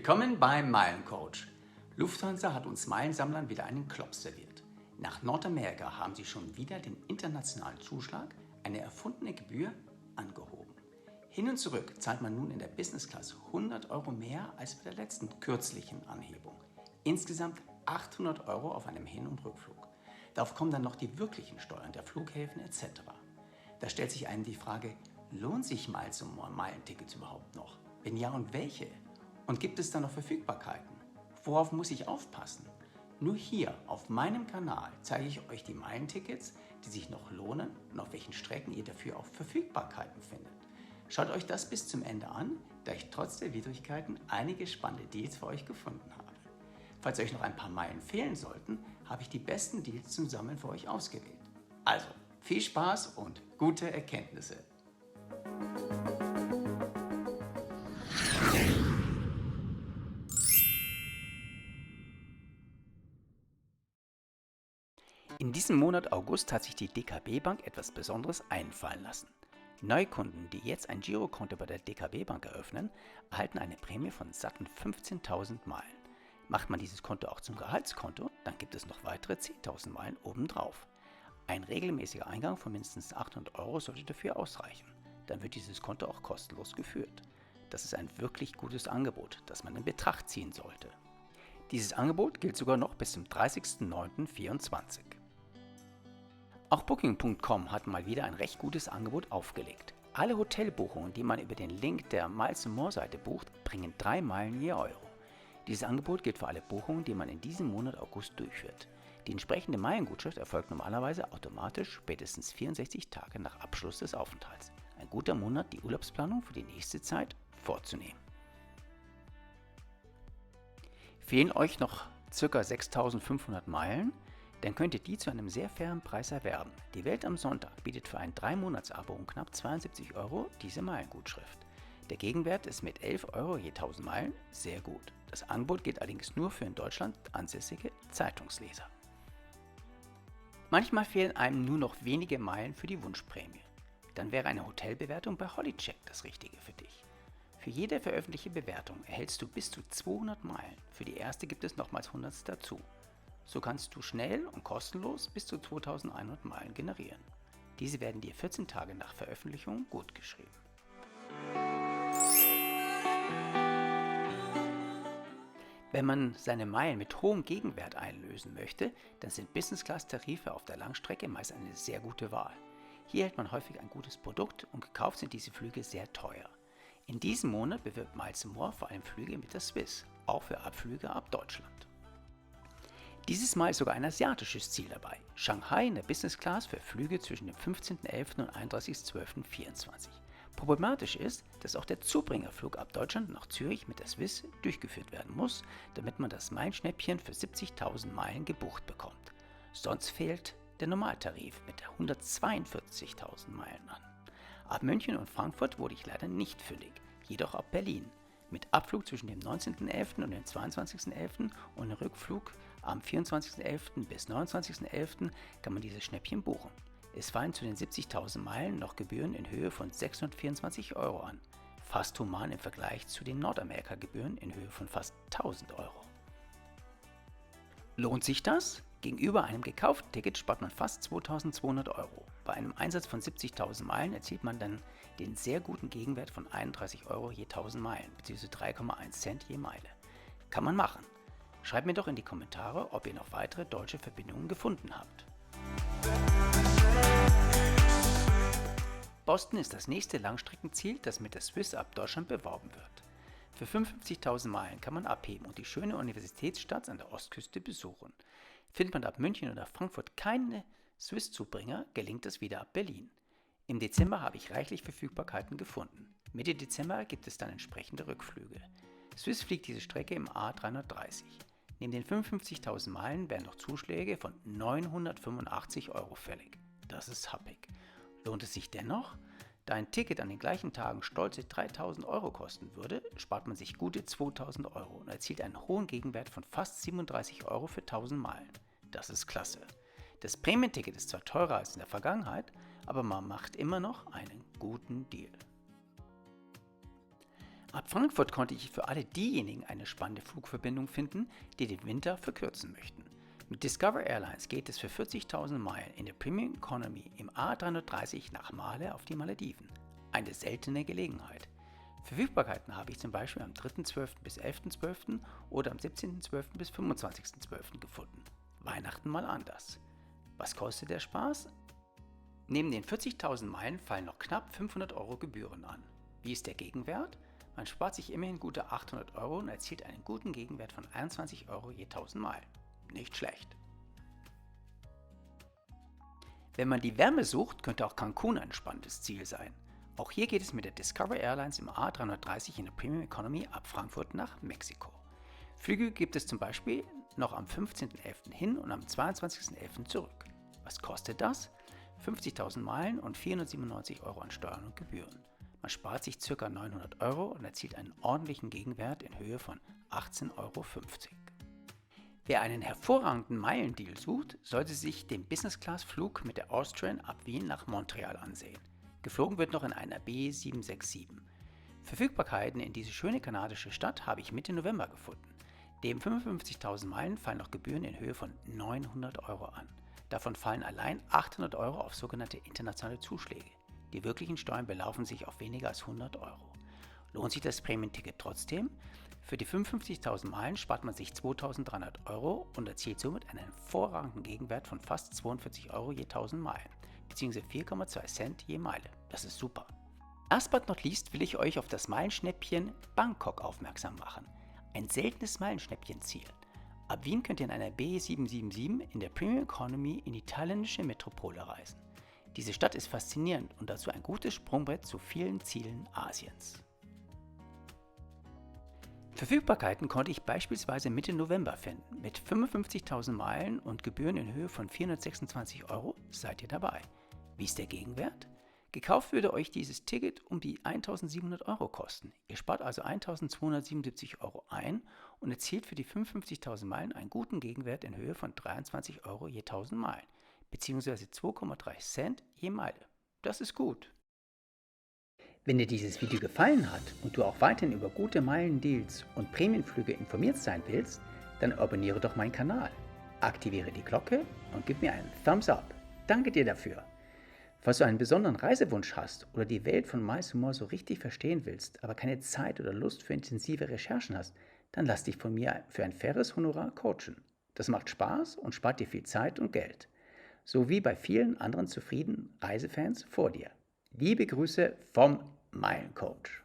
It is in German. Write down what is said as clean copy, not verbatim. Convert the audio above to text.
Willkommen beim Meilencoach. Lufthansa hat uns Meilensammlern wieder einen Klops serviert. Nach Nordamerika haben sie schon wieder den internationalen Zuschlag, eine erfundene Gebühr, angehoben. Hin und zurück zahlt man nun in der Business Class 100 € mehr als bei der letzten kürzlichen Anhebung. Insgesamt 800 € auf einem Hin- und Rückflug. Darauf kommen dann noch die wirklichen Steuern der Flughäfen etc. Da stellt sich einem die Frage, lohnt sich Miles & More Meilentickets überhaupt noch? Wenn ja, und welche? Und gibt es da noch Verfügbarkeiten? Worauf muss ich aufpassen? Nur hier auf meinem Kanal zeige ich euch die Meilentickets, die sich noch lohnen und auf welchen Strecken ihr dafür auch Verfügbarkeiten findet. Schaut euch das bis zum Ende an, da ich trotz der Widrigkeiten einige spannende Deals für euch gefunden habe. Falls euch noch ein paar Meilen fehlen sollten, habe ich die besten Deals zum Sammeln für euch ausgewählt. Also, viel Spaß und gute Erkenntnisse! In diesem Monat August hat sich die DKB Bank etwas Besonderes einfallen lassen. Neukunden, die jetzt ein Girokonto bei der DKB Bank eröffnen, erhalten eine Prämie von satten 15.000 Meilen. Macht man dieses Konto auch zum Gehaltskonto, dann gibt es noch weitere 10.000 Meilen obendrauf. Ein regelmäßiger Eingang von mindestens 800 € sollte dafür ausreichen. Dann wird dieses Konto auch kostenlos geführt. Das ist ein wirklich gutes Angebot, das man in Betracht ziehen sollte. Dieses Angebot gilt sogar noch bis zum 30.09.2024. Auch Booking.com hat mal wieder ein recht gutes Angebot aufgelegt. Alle Hotelbuchungen, die man über den Link der Miles & More Seite bucht, bringen 3 Meilen je Euro. Dieses Angebot gilt für alle Buchungen, die man in diesem Monat August durchführt. Die entsprechende Meilengutschrift erfolgt normalerweise automatisch spätestens 64 Tage nach Abschluss des Aufenthalts. Ein guter Monat, die Urlaubsplanung für die nächste Zeit vorzunehmen. Fehlen euch noch ca. 6.500 Meilen? Dann könnt ihr die zu einem sehr fairen Preis erwerben. Die Welt am Sonntag bietet für ein 3-Monats-Abo um knapp 72 € diese Meilengutschrift. Der Gegenwert ist mit 11 € je 1000 Meilen sehr gut. Das Angebot gilt allerdings nur für in Deutschland ansässige Zeitungsleser. Manchmal fehlen einem nur noch wenige Meilen für die Wunschprämie. Dann wäre eine Hotelbewertung bei Hollycheck das Richtige für dich. Für jede veröffentlichte Bewertung erhältst du bis zu 200 Meilen. Für die erste gibt es nochmals 100 dazu. So kannst du schnell und kostenlos bis zu 2.100 Meilen generieren. Diese werden dir 14 Tage nach Veröffentlichung gutgeschrieben. Wenn man seine Meilen mit hohem Gegenwert einlösen möchte, dann sind Business-Class-Tarife auf der Langstrecke meist eine sehr gute Wahl. Hier erhält man häufig ein gutes Produkt und gekauft sind diese Flüge sehr teuer. In diesem Monat bewirbt Miles & More vor allem Flüge mit der Swiss, auch für Abflüge ab Deutschland. Dieses Mal ist sogar ein asiatisches Ziel dabei. Shanghai in der Business Class für Flüge zwischen dem 15.11. und 31.12.24. Problematisch ist, dass auch der Zubringerflug ab Deutschland nach Zürich mit der Swiss durchgeführt werden muss, damit man das Meilenschnäppchen für 70.000 Meilen gebucht bekommt. Sonst fehlt der Normaltarif mit der 142.000 Meilen an. Ab München und Frankfurt wurde ich leider nicht fündig, jedoch ab Berlin. Mit Abflug zwischen dem 19.11. und dem 22.11. und Rückflug am 24.11. bis 29.11. kann man dieses Schnäppchen buchen. Es fallen zu den 70.000 Meilen noch Gebühren in Höhe von 624 € an. Fast human im Vergleich zu den Nordamerika-Gebühren in Höhe von fast 1.000 €. Lohnt sich das? Gegenüber einem gekauften Ticket spart man fast 2.200 €. Bei einem Einsatz von 70.000 Meilen erzielt man dann den sehr guten Gegenwert von 31 € je 1.000 Meilen bzw. 3,1 Cent je Meile. Kann man machen. Schreibt mir doch in die Kommentare, ob ihr noch weitere deutsche Verbindungen gefunden habt. Boston ist das nächste Langstreckenziel, das mit der Swiss ab Deutschland beworben wird. Für 55.000 Meilen kann man abheben und die schöne Universitätsstadt an der Ostküste besuchen. Findet man ab München oder Frankfurt keine Swiss-Zubringer, gelingt es wieder ab Berlin. Im Dezember habe ich reichlich Verfügbarkeiten gefunden. Mitte Dezember gibt es dann entsprechende Rückflüge. Swiss fliegt diese Strecke im A330. Neben den 55.000 Meilen werden noch Zuschläge von 985 € fällig. Das ist happig. Lohnt es sich dennoch? Da ein Ticket an den gleichen Tagen stolze 3.000 € kosten würde, spart man sich gute 2.000 € und erzielt einen hohen Gegenwert von fast 37 € für 1.000 Meilen. Das ist klasse. Das Prämienticket ist zwar teurer als in der Vergangenheit, aber man macht immer noch einen guten Deal. Ab Frankfurt konnte ich für alle diejenigen eine spannende Flugverbindung finden, die den Winter verkürzen möchten. Mit Discover Airlines geht es für 40.000 Meilen in der Premium Economy im A330 nach Male auf die Malediven. Eine seltene Gelegenheit. Verfügbarkeiten habe ich zum Beispiel am 3.12. bis 11.12. oder am 17.12. bis 25.12. gefunden. Weihnachten mal anders. Was kostet der Spaß? Neben den 40.000 Meilen fallen noch knapp 500 Euro Gebühren an. Wie ist der Gegenwert? Man spart sich immerhin gute 800 Euro und erzielt einen guten Gegenwert von 21 Euro je 1000 Meilen. Nicht schlecht. Wenn man die Wärme sucht, könnte auch Cancun ein spannendes Ziel sein. Auch hier geht es mit der Discover Airlines im A330 in der Premium Economy ab Frankfurt nach Mexiko. Flüge gibt es zum Beispiel noch am 15.11. hin und am 22.11. zurück. Was kostet das? 50.000 Meilen und 497 Euro an Steuern und Gebühren. Man spart sich ca. 900 Euro und erzielt einen ordentlichen Gegenwert in Höhe von 18,50 Euro. Wer einen hervorragenden Meilendeal sucht, sollte sich den Business-Class-Flug mit der Austrian ab Wien nach Montreal ansehen. Geflogen wird noch in einer B767. Verfügbarkeiten in diese schöne kanadische Stadt habe ich Mitte November gefunden. Neben 55.000 Meilen fallen noch Gebühren in Höhe von 900 Euro an. Davon fallen allein 800 Euro auf sogenannte internationale Zuschläge. Die wirklichen Steuern belaufen sich auf weniger als 100 Euro. Lohnt sich das Prämienticket trotzdem? Für die 55.000 Meilen spart man sich 2.300 Euro und erzielt somit einen hervorragenden Gegenwert von fast 42 Euro je 1000 Meilen, bzw. 4,2 Cent je Meile. Das ist super. Last but not least will ich euch auf das Meilenschnäppchen Bangkok aufmerksam machen. Ein seltenes Meilenschnäppchenziel. Ab Wien könnt ihr in einer B777 in der Premium Economy in die thailändische Metropole reisen. Diese Stadt ist faszinierend und dazu ein gutes Sprungbrett zu vielen Zielen Asiens. Verfügbarkeiten konnte ich beispielsweise Mitte November finden. Mit 55.000 Meilen und Gebühren in Höhe von 426 Euro seid ihr dabei. Wie ist der Gegenwert? Gekauft würde euch dieses Ticket um die 1.700 Euro kosten. Ihr spart also 1.277 Euro ein und erzielt für die 55.000 Meilen einen guten Gegenwert in Höhe von 23 Euro je 1000 Meilen, bzw. 2,3 Cent je Meile. Das ist gut. Wenn dir dieses Video gefallen hat und du auch weiterhin über gute Meilendeals und Prämienflüge informiert sein willst, dann abonniere doch meinen Kanal, aktiviere die Glocke und gib mir einen Thumbs up. Danke dir dafür. Falls du einen besonderen Reisewunsch hast oder die Welt von Mais Humor so richtig verstehen willst, aber keine Zeit oder Lust für intensive Recherchen hast, dann lass dich von mir für ein faires Honorar coachen. Das macht Spaß und spart dir viel Zeit und Geld. So wie bei vielen anderen zufriedenen Reisefans vor dir. Liebe Grüße vom Meilencoach.